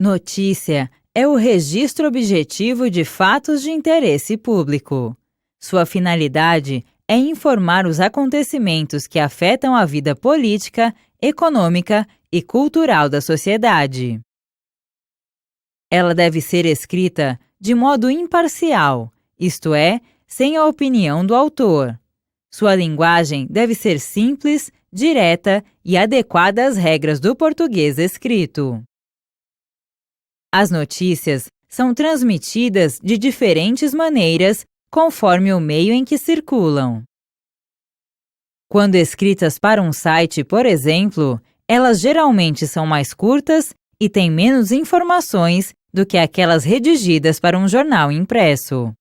Notícia é o registro objetivo de fatos de interesse público. Sua finalidade é informar os acontecimentos que afetam a vida política, econômica e cultural da sociedade. Ela deve ser escrita de modo imparcial, isto é, sem a opinião do autor. Sua linguagem deve ser simples, direta e adequada às regras do português escrito. As notícias são transmitidas de diferentes maneiras conforme o meio em que circulam. Quando escritas para um site, por exemplo, elas geralmente são mais curtas e têm menos informações do que aquelas redigidas para um jornal impresso.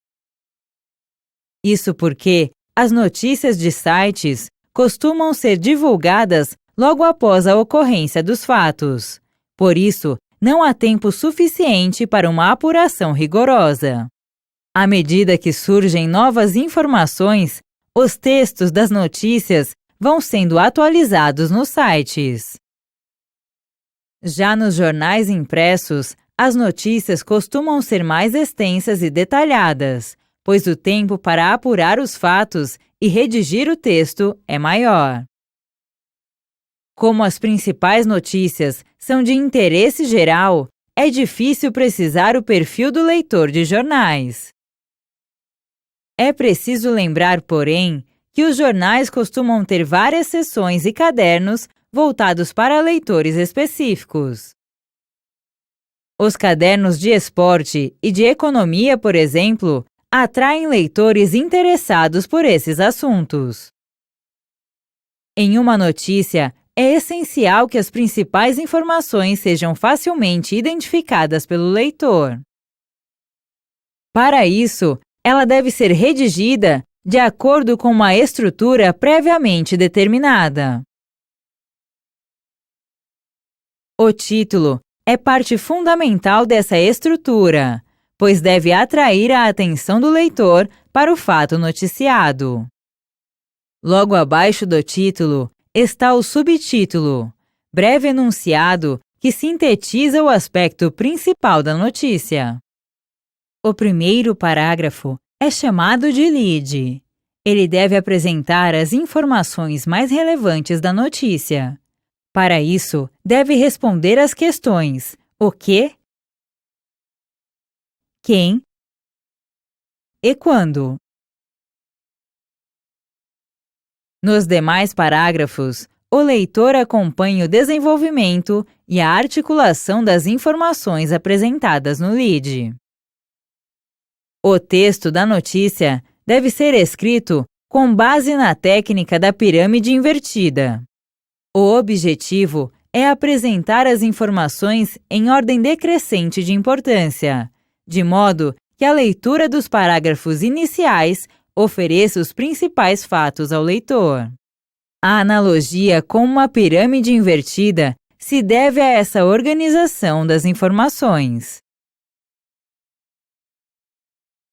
Isso porque as notícias de sites costumam ser divulgadas logo após a ocorrência dos fatos. Por isso, não há tempo suficiente para uma apuração rigorosa. À medida que surgem novas informações, os textos das notícias vão sendo atualizados nos sites. Já nos jornais impressos, as notícias costumam ser mais extensas e detalhadas, pois o tempo para apurar os fatos e redigir o texto é maior. Como as principais notícias são de interesse geral, é difícil precisar o perfil do leitor de jornais. É preciso lembrar, porém, que os jornais costumam ter várias seções e cadernos voltados para leitores específicos. Os cadernos de esporte e de economia, por exemplo, atraem leitores interessados por esses assuntos. Em uma notícia, é essencial que as principais informações sejam facilmente identificadas pelo leitor. Para isso, ela deve ser redigida de acordo com uma estrutura previamente determinada. O título é parte fundamental dessa estrutura, pois deve atrair a atenção do leitor para o fato noticiado. Logo abaixo do título está o subtítulo, breve enunciado que sintetiza o aspecto principal da notícia. O primeiro parágrafo é chamado de lead. Ele deve apresentar as informações mais relevantes da notícia. Para isso, deve responder às questões: o que, quem e quando. Nos demais parágrafos, o leitor acompanha o desenvolvimento e a articulação das informações apresentadas no lead. O texto da notícia deve ser escrito com base na técnica da pirâmide invertida. O objetivo é apresentar as informações em ordem decrescente de importância, de modo que a leitura dos parágrafos iniciais ofereça os principais fatos ao leitor. A analogia com uma pirâmide invertida se deve a essa organização das informações.